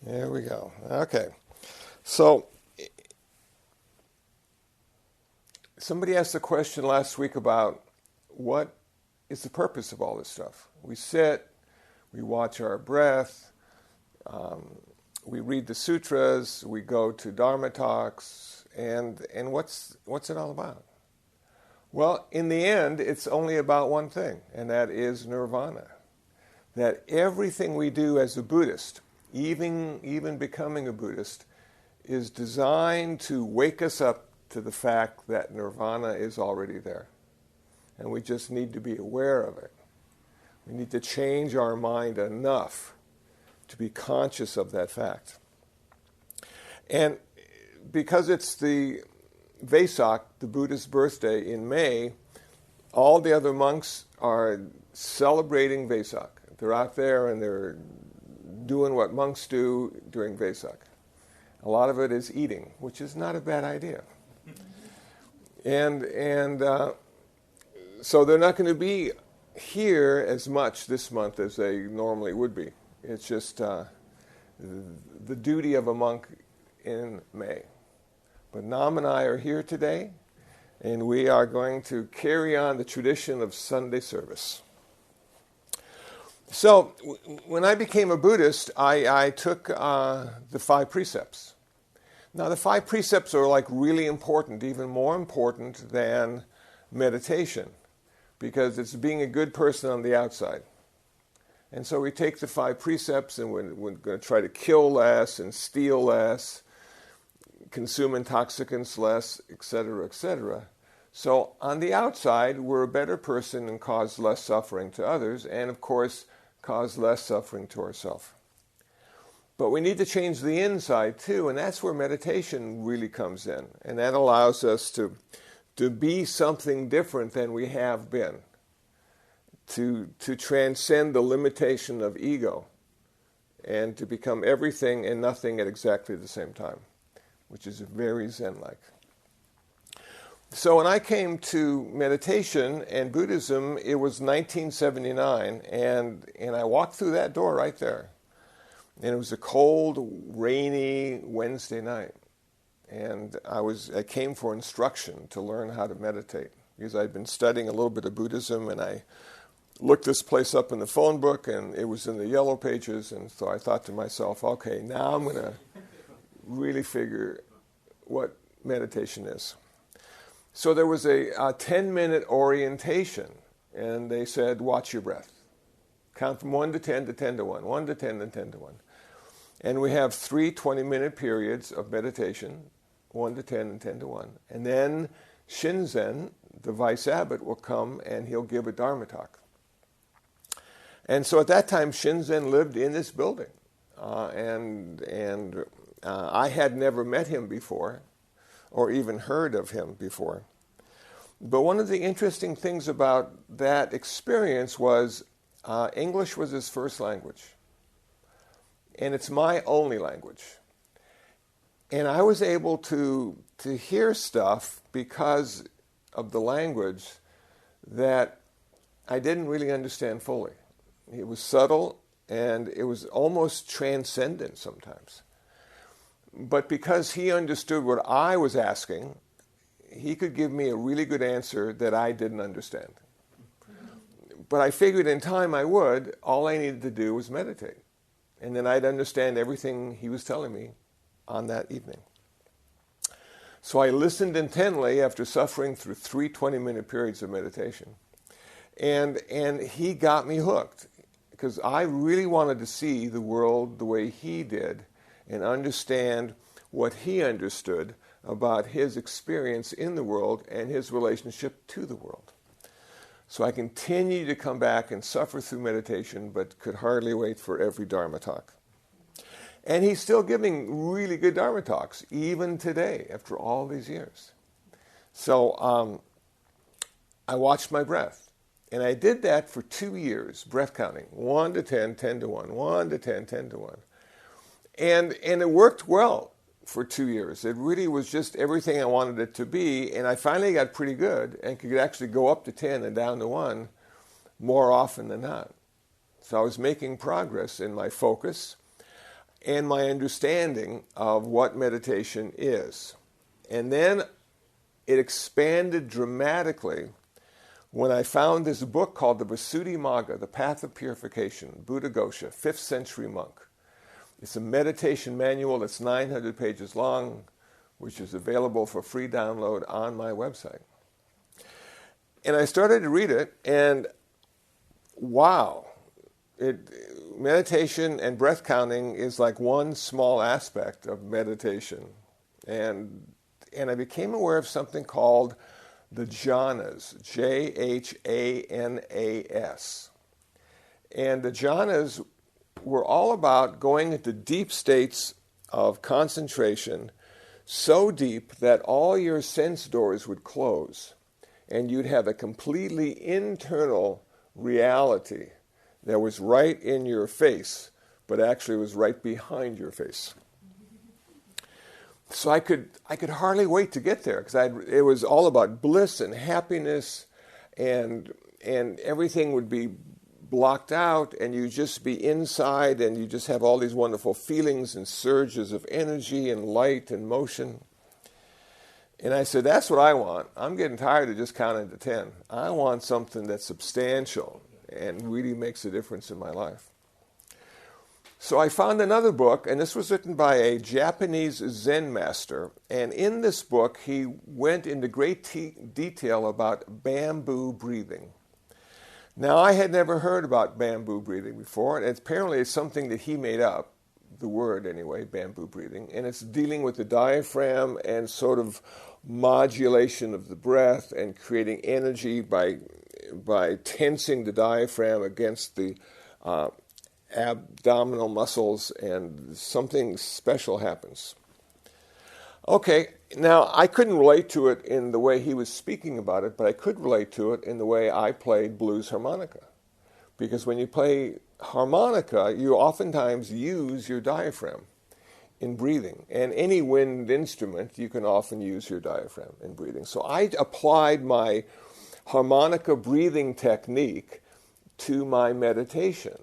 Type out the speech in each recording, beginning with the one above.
There we go. Okay. So somebody asked a question last week about what is the purpose of all this stuff. We sit, we watch our breath, we read the sutras, we go to Dharma talks, and what's it all about? Well, in the end, it's only about one thing, and that is nirvana. That everything we do as a Buddhist, even becoming a Buddhist, is designed to wake us up to the fact that nirvana is already there. And we just need to be aware of it. We need to change our mind enough to be conscious of that fact. And because it's the Vesak, the Buddha's birthday in May, all the other monks are celebrating Vesak. They're out there and they're doing what monks do during Vesak. A lot of it is eating, which is not a bad idea. And so they're not going to be here as much this month as they normally would be. It's just the duty of a monk in May. But Nam and I are here today, and we are going to carry on the tradition of Sunday service. So when I became a Buddhist, I took the 5 precepts. Now the 5 precepts are like really important, even more important than meditation, because it's being a good person on the outside. And so we take the 5 precepts and we're going to try to kill less and steal less, consume intoxicants less, etc., etc. So on the outside, we're a better person and cause less suffering to others, and of course, cause less suffering to ourselves. But we need to change the inside too, and that's where meditation really comes in. And that allows us to be something different than we have been, to transcend the limitation of ego, and to become everything and nothing at exactly the same time, which is very Zen-like. So when I came to meditation and Buddhism, it was 1979, and I walked through that door right there. And it was a cold, rainy Wednesday night. And I came for instruction to learn how to meditate, because I'd been studying a little bit of Buddhism, and I looked this place up in the phone book, and it was in the yellow pages, and so I thought to myself, okay, now I'm going to really figure what meditation is. So there was a 10-minute orientation, and they said, watch your breath. Count from 1 to 10 to 10 to 1, 1 to 10 and 10 to 1. And we have 3 20-minute periods of meditation, 1 to 10 and 10 to 1. And then Shinzen, the vice abbot, will come and he'll give a Dharma talk. And so at that time, Shinzen lived in this building. And I had never met him before, or even heard of him before. But one of the interesting things about that experience was English was his first language. And it's my only language. And I was able to hear stuff because of the language that I didn't really understand fully. It was subtle and it was almost transcendent sometimes. But because he understood what I was asking, he could give me a really good answer that I didn't understand. But I figured in time I would. All I needed to do was meditate. And then I'd understand everything he was telling me on that evening. So I listened intently after suffering through 3 20-minute periods of meditation. And he got me hooked, because I really wanted to see the world the way he did and understand what he understood about his experience in the world and his relationship to the world. So I continued to come back and suffer through meditation, but could hardly wait for every Dharma talk. And he's still giving really good Dharma talks, even today, after all these years. So I watched my breath. And I did that for 2 years, breath counting, 1 to 10, 10 to 1, 1 to 10, 10 to 1. And it worked well for 2 years. It really was just everything I wanted it to be, and I finally got pretty good and could actually go up to 10 and down to 1 more often than not. So I was making progress in my focus, and my understanding of what meditation is. And then it expanded dramatically when I found this book called the Visuddhimagga, The Path of Purification, Buddhaghosa, 5th century monk. It's a meditation manual that's 900 pages long, which is available for free download on my website. And I started to read it, and wow, meditation and breath counting is like one small aspect of meditation. And I became aware of something called the jhanas, Jhanas. And the jhanas were all about going into deep states of concentration, so deep that all your sense doors would close, and you'd have a completely internal reality that was right in your face, but actually was right behind your face. So I could hardly wait to get there, because it was all about bliss and happiness, and everything would be blocked out, and you just be inside, and you just have all these wonderful feelings and surges of energy and light and motion. And I said, that's what I want. I'm getting tired of just counting to 10. I want something that's substantial and really makes a difference in my life. So I found another book, and this was written by a Japanese Zen master. And in this book, he went into great detail about bamboo breathing. Now, I had never heard about bamboo breathing before, and apparently it's something that he made up, the word anyway, bamboo breathing. And it's dealing with the diaphragm and sort of modulation of the breath and creating energy by tensing the diaphragm against the abdominal muscles, and something special happens. Okay, now I couldn't relate to it in the way he was speaking about it, but I could relate to it in the way I played blues harmonica. Because when you play harmonica, you oftentimes use your diaphragm in breathing. And any wind instrument, you can often use your diaphragm in breathing. So I applied my harmonica breathing technique to my meditation.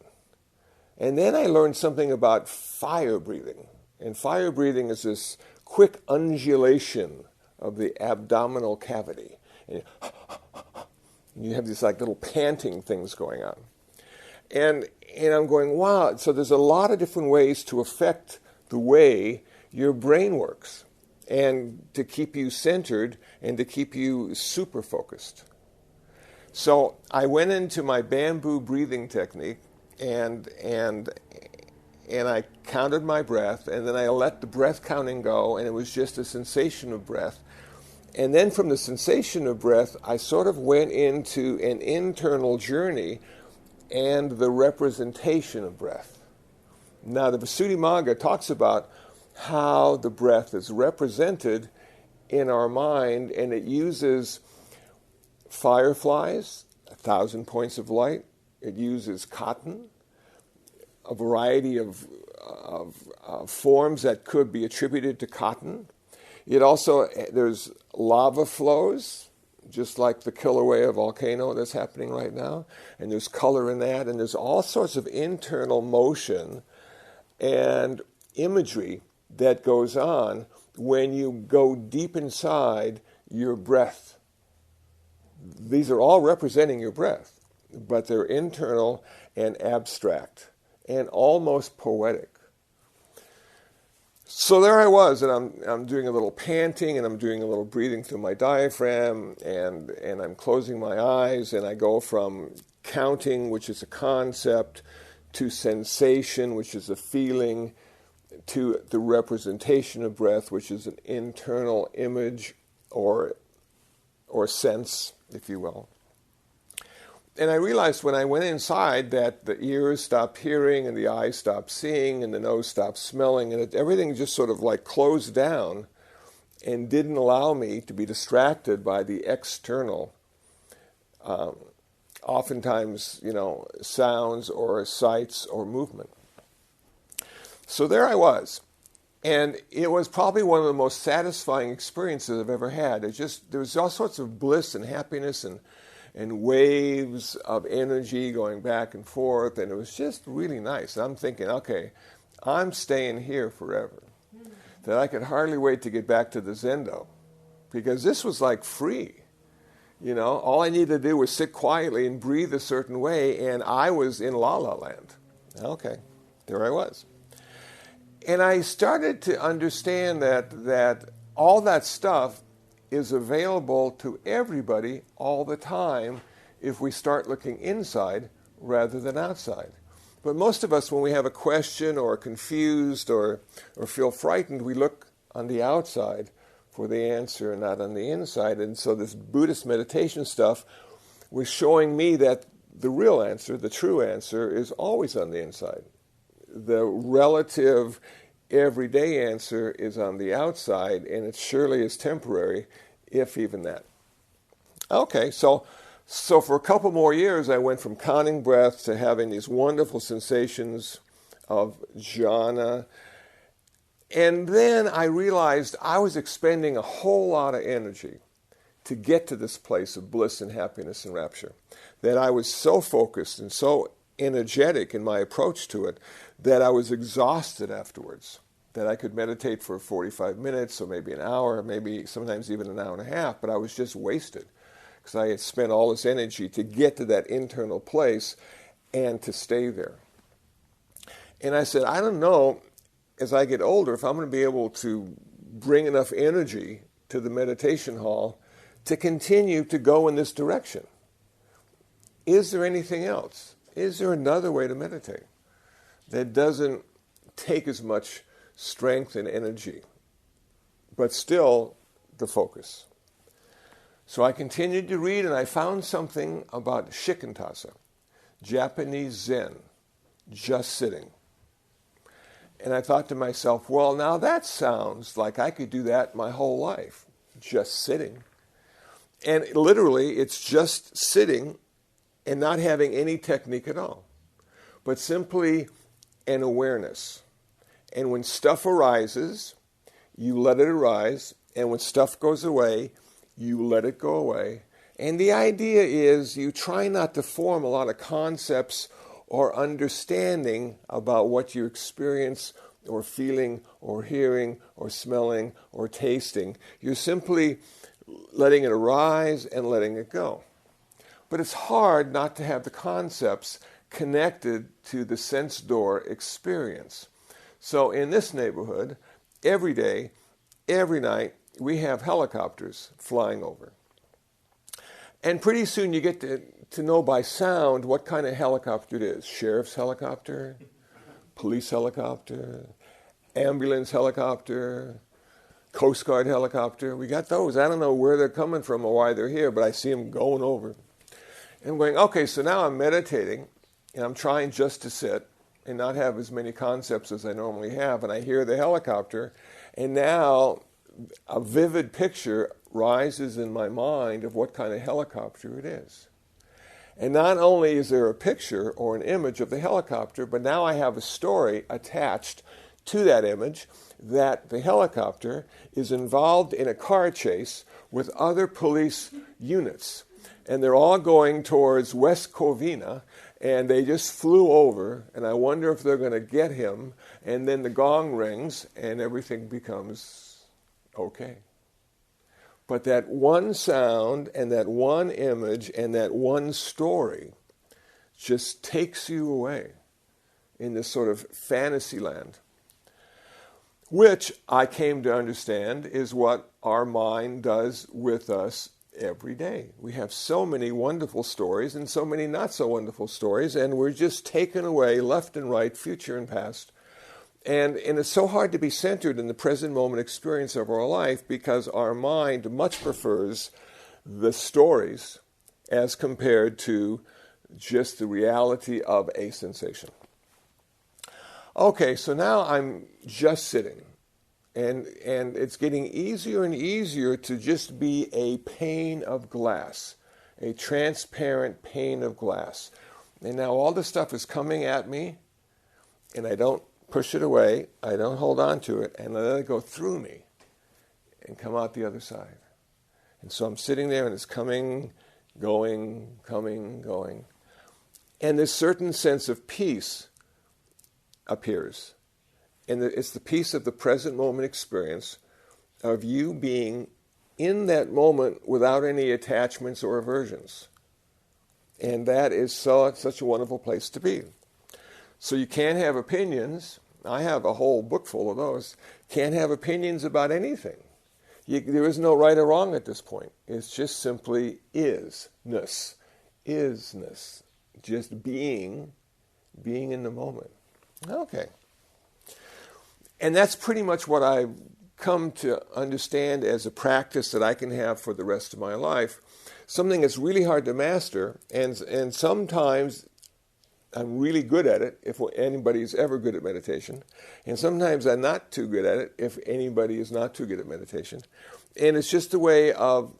And then I learned something about fire breathing. And fire breathing is this quick undulation of the abdominal cavity. And you have these like little panting things going on. And I'm going, wow, so there's a lot of different ways to affect the way your brain works, and to keep you centered and to keep you super focused. So I went into my bamboo breathing technique, and I counted my breath, and then I let the breath counting go, and it was just a sensation of breath. And then from the sensation of breath, I sort of went into an internal journey and the representation of breath. Now, the Visuddhimagga talks about how the breath is represented in our mind, and it uses fireflies, 1,000 points of light. It uses cotton, a variety of forms that could be attributed to cotton. There's lava flows, just like the Kilauea volcano that's happening right now, and there's color in that, and there's all sorts of internal motion and imagery that goes on when you go deep inside your breath. These are all representing your breath, but they're internal and abstract and almost poetic. So there I was, and I'm doing a little panting, and I'm doing a little breathing through my diaphragm, and I'm closing my eyes, and I go from counting, which is a concept, to sensation, which is a feeling, to the representation of breath, which is an internal image or sense, if you will. And I realized when I went inside that the ears stopped hearing, and the eyes stopped seeing, and the nose stopped smelling, and everything just sort of like closed down and didn't allow me to be distracted by the external, oftentimes, sounds or sights or movement. So there I was. And it was probably one of the most satisfying experiences I've ever had. There was all sorts of bliss and happiness and waves of energy going back and forth, and it was just really nice. And I'm thinking, okay, I'm staying here forever. That I could hardly wait to get back to the Zendo, because this was like free. You know, all I needed to do was sit quietly and breathe a certain way, and I was in La La Land. Okay, there I was. And I started to understand that all that stuff is available to everybody all the time if we start looking inside rather than outside. But most of us, when we have a question or are confused or feel frightened, we look on the outside for the answer and not on the inside. And so this Buddhist meditation stuff was showing me that the real answer, the true answer, is always on the inside. The relative everyday answer is on the outside, and it surely is temporary, if even that. Okay, so for a couple more years, I went from counting breaths to having these wonderful sensations of jhana. And then I realized I was expending a whole lot of energy to get to this place of bliss and happiness and rapture. That I was so focused and so energetic in my approach to it that I was exhausted afterwards. That I could meditate for 45 minutes or maybe an hour, maybe sometimes even an hour and a half, but I was just wasted. Because I had spent all this energy to get to that internal place and to stay there. And I said, I don't know, as I get older, if I'm going to be able to bring enough energy to the meditation hall to continue to go in this direction. Is there anything else? Is there another way to meditate that doesn't take as much strength and energy, but still the focus? So I continued to read, and I found something about shikantaza, Japanese Zen, just sitting. And I thought to myself, well, now that sounds like I could do that my whole life, just sitting. And literally, it's just sitting and not having any technique at all, but simply an awareness. And when stuff arises, you let it arise, and when stuff goes away, you let it go away. And the idea is you try not to form a lot of concepts or understanding about what you experience or feeling or hearing or smelling or tasting. You're simply letting it arise and letting it go. But it's hard not to have the concepts connected to the sense door experience. So in this neighborhood, every day, every night, we have helicopters flying over. And pretty soon you get to know by sound what kind of helicopter it is. Sheriff's helicopter, police helicopter, ambulance helicopter, Coast Guard helicopter. We got those. I don't know where they're coming from or why they're here, but I see them going over. And I'm going, okay, so now I'm meditating, and I'm trying just to sit and not have as many concepts as I normally have, and I hear the helicopter, and now a vivid picture rises in my mind of what kind of helicopter it is. And not only is there a picture or an image of the helicopter, but now I have a story attached to that image that the helicopter is involved in a car chase with other police units. And they're all going towards West Covina, and they just flew over, and I wonder if they're going to get him. And then the gong rings, and everything becomes okay. But that one sound and that one image and that one story just takes you away in this sort of fantasy land, which I came to understand is what our mind does with us every day. We have so many wonderful stories and so many not so wonderful stories, and we're just taken away left and right, future and past. And it's so hard to be centered in the present moment experience of our life because our mind much prefers the stories as compared to just the reality of a sensation. Okay, so now I'm just sitting. And it's getting easier and easier to just be a pane of glass, a transparent pane of glass. And now all this stuff is coming at me, and I don't push it away, I don't hold on to it, and I let it go through me and come out the other side. And so I'm sitting there, and it's coming, going, coming, going. And this certain sense of peace appears. And it's the peace of the present moment experience of you being in that moment without any attachments or aversions. And that is such a wonderful place to be. So you can't have opinions. I have a whole book full of those. Can't have opinions about anything. There is no right or wrong at this point. It's just simply isness. Isness. Just being in the moment. Okay. And that's pretty much what I've come to understand as a practice that I can have for the rest of my life. Something that's really hard to master, and sometimes I'm really good at it, if anybody's ever good at meditation, and sometimes I'm not too good at it, if anybody is not too good at meditation. And it's just a way of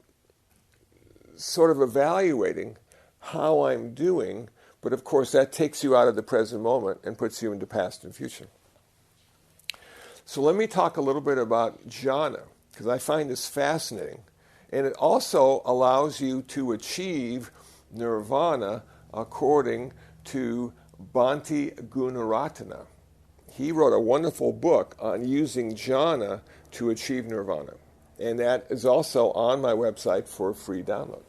sort of evaluating how I'm doing, but of course that takes you out of the present moment and puts you into past and future. So let me talk a little bit about jhana, because I find this fascinating. And it also allows you to achieve nirvana according to Bhante Gunaratana. He wrote a wonderful book on using jhana to achieve nirvana. And that is also on my website for a free download.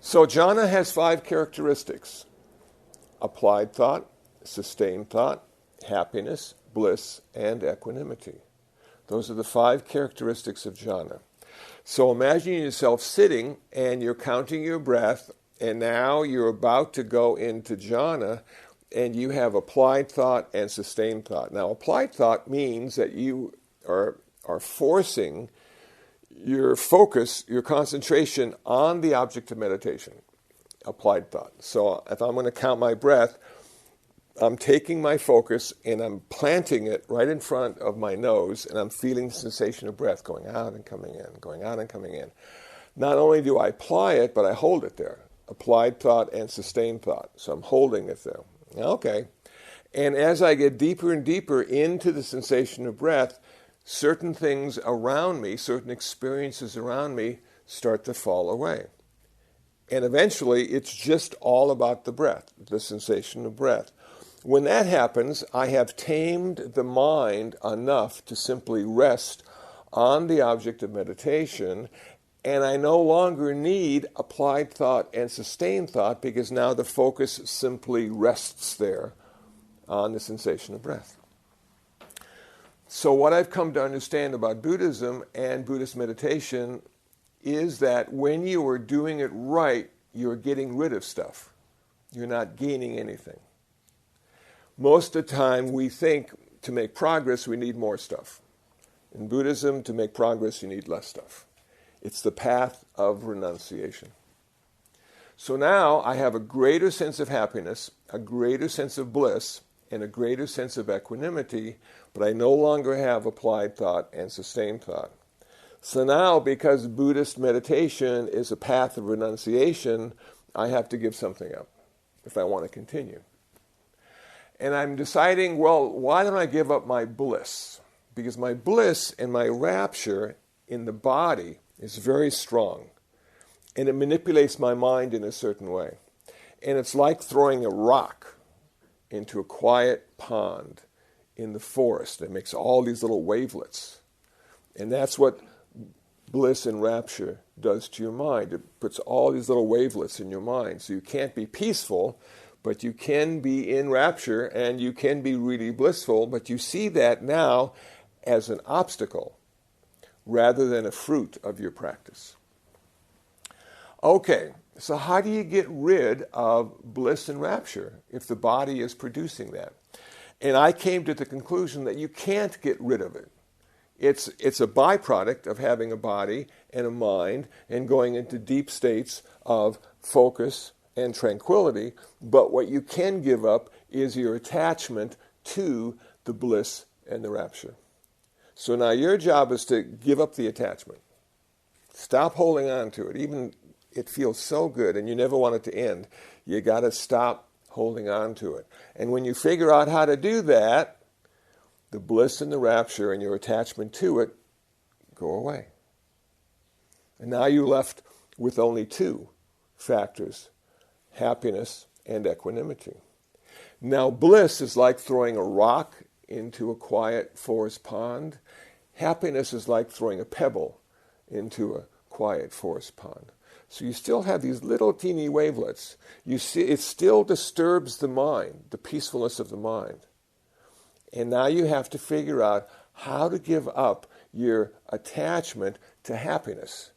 So jhana has 5 characteristics: applied thought, sustained thought, happiness, bliss, and equanimity. Those are the 5 characteristics of jhana. So imagine yourself sitting and you're counting your breath, and now you're about to go into jhana, and you have applied thought and sustained thought. Now, applied thought means that you are forcing your focus, your concentration on the object of meditation. Applied thought. So if I'm going to count my breath, I'm taking my focus and I'm planting it right in front of my nose, and I'm feeling the sensation of breath going out and coming in, going out and coming in. Not only do I apply it, but I hold it there. Applied thought and sustained thought. So I'm holding it there. Okay. And as I get deeper and deeper into the sensation of breath, certain things around me, certain experiences around me start to fall away. And eventually it's just all about the breath, the sensation of breath. When that happens, I have tamed the mind enough to simply rest on the object of meditation, and I no longer need applied thought and sustained thought, because now the focus simply rests there on the sensation of breath. So what I've come to understand about Buddhism and Buddhist meditation is that when you are doing it right, you're getting rid of stuff. You're not gaining anything. Most of the time we think to make progress we need more stuff. In Buddhism, to make progress you need less stuff. It's the path of renunciation. So now I have a greater sense of happiness, a greater sense of bliss, and a greater sense of equanimity, but I no longer have applied thought and sustained thought. So now, because Buddhist meditation is a path of renunciation, I have to give something up if I want to continue. And I'm deciding, well, why don't I give up my bliss? Because my bliss and my rapture in the body is very strong. And it manipulates my mind in a certain way. And it's like throwing a rock into a quiet pond in the forest. It makes all these little wavelets. And that's what bliss and rapture does to your mind. It puts all these little wavelets in your mind. So you can't be peaceful, but you can be in rapture, and you can be really blissful, but you see that now as an obstacle rather than a fruit of your practice. Okay, so how do you get rid of bliss and rapture if the body is producing that? And I came to the conclusion that you can't get rid of it. It's a byproduct of having a body and a mind and going into deep states of focus and tranquility, but what you can give up is your attachment to the bliss and the rapture. So now your job is to give up the attachment. Stop holding on to it. Even it feels so good and you never want it to end. You got to stop holding on to it. And when you figure out how to do that, the bliss and the rapture and your attachment to it go away. And now you're left with only 2 factors: happiness and equanimity. Now bliss is like throwing a rock into a quiet forest pond. Happiness is like throwing a pebble into a quiet forest pond. So you still have these little teeny wavelets. You see, it still disturbs the mind, the peacefulness of the mind. And now you have to figure out how to give up your attachment to happiness.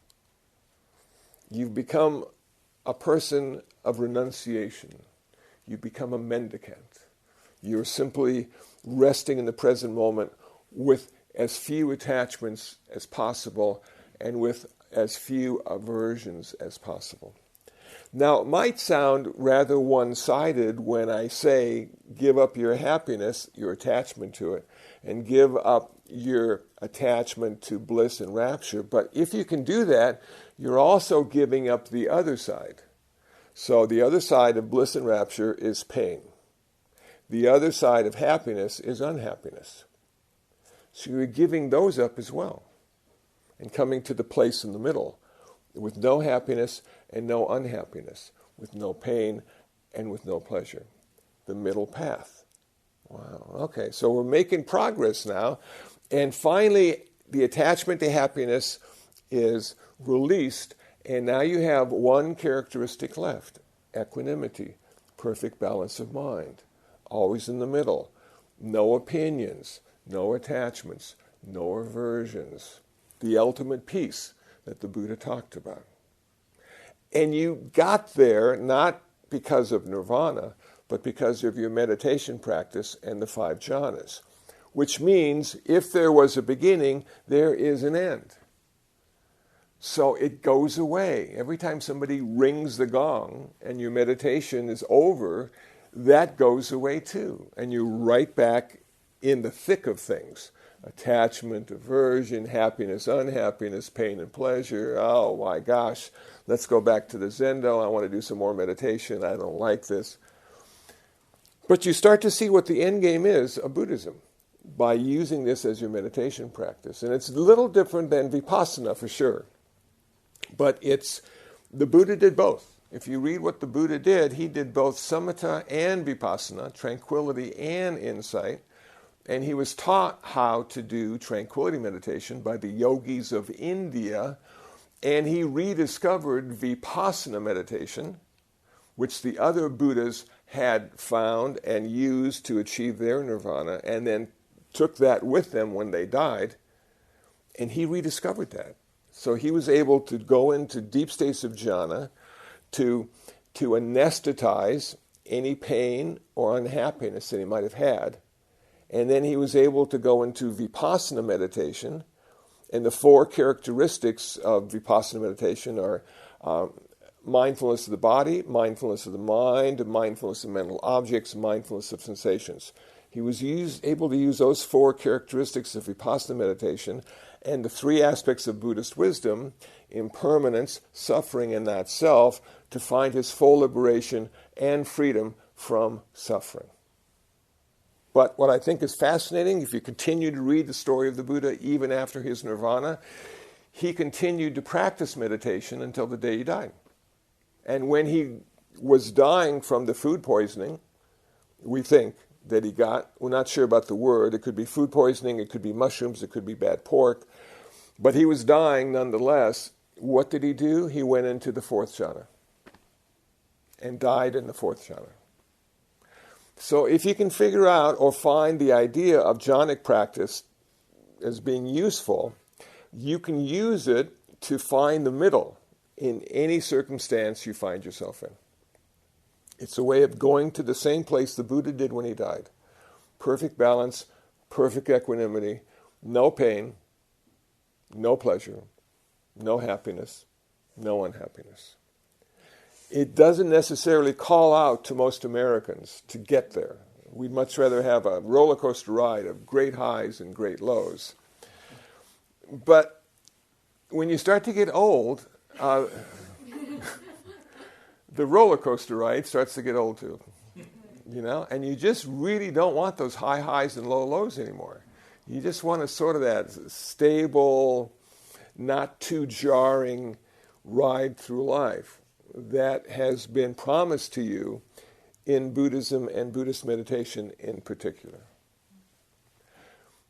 You've become a person of renunciation. You become a mendicant. You're simply resting in the present moment with as few attachments as possible and with as few aversions as possible. Now, it might sound rather one-sided when I say give up your happiness, your attachment to it, and give up your attachment to bliss and rapture. But if you can do that, you're also giving up the other side. So the other side of bliss and rapture is pain. The other side of happiness is unhappiness. So you're giving those up as well and coming to the place in the middle with no happiness and no unhappiness, with no pain and with no pleasure. The middle path. Wow, okay, so we're making progress now. And finally, the attachment to happiness is released, and now you have one characteristic left: equanimity, perfect balance of mind, always in the middle, no opinions, no attachments, no aversions, the ultimate peace that the Buddha talked about. And you got there not because of nirvana, but because of your meditation practice and the 5 jhanas, which means if there was a beginning, there is an end. So it goes away. Every time somebody rings the gong and your meditation is over, that goes away too. And you're right back in the thick of things. Attachment, aversion, happiness, unhappiness, pain and pleasure. Oh my gosh, let's go back to the Zendo. I want to do some more meditation. I don't like this. But you start to see what the end game is of Buddhism by using this as your meditation practice. And it's a little different than Vipassana for sure. But the Buddha did both. If you read what the Buddha did, he did both samatha and vipassana, tranquility and insight. And he was taught how to do tranquility meditation by the yogis of India. And he rediscovered vipassana meditation, which the other Buddhas had found and used to achieve their nirvana, and then took that with them when they died. And he rediscovered that. So he was able to go into deep states of jhana to anesthetize any pain or unhappiness that he might have had. And then he was able to go into vipassana meditation. And the 4 characteristics of vipassana meditation are mindfulness of the body, mindfulness of the mind, mindfulness of mental objects, mindfulness of sensations. He was able to use those 4 characteristics of vipassana meditation and the 3 aspects of Buddhist wisdom, impermanence, suffering, and not self, to find his full liberation and freedom from suffering. But what I think is fascinating, if you continue to read the story of the Buddha even after his nirvana, he continued to practice meditation until the day he died. And when he was dying from the food poisoning, we think, that he got, we're not sure about the word, it could be food poisoning, it could be mushrooms, it could be bad pork, but he was dying nonetheless. What did he do? He went into the 4th jhana and died in the 4th jhana. So if you can figure out or find the idea of jhanic practice as being useful, you can use it to find the middle in any circumstance you find yourself in. It's a way of going to the same place the Buddha did when he died. Perfect balance, perfect equanimity, no pain, no pleasure, no happiness, no unhappiness. It doesn't necessarily call out to most Americans to get there. We'd much rather have a roller coaster ride of great highs and great lows. But when you start to get old, the roller coaster ride starts to get old too, and you just really don't want those high highs and low lows anymore. You just want a sort of that stable, not too jarring ride through life that has been promised to you in Buddhism and Buddhist meditation in particular.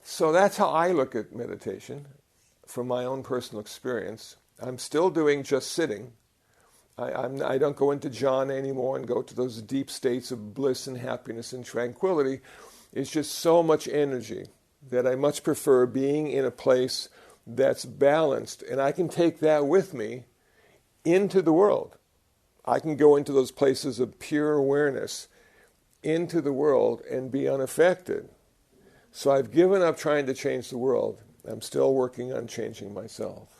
So that's how I look at meditation from my own personal experience. I'm still doing just sitting. I don't go into jhana anymore and go to those deep states of bliss and happiness and tranquility. It's just so much energy that I much prefer being in a place that's balanced, and I can take that with me into the world. I can go into those places of pure awareness into the world and be unaffected. So I've given up trying to change the world. I'm still working on changing myself.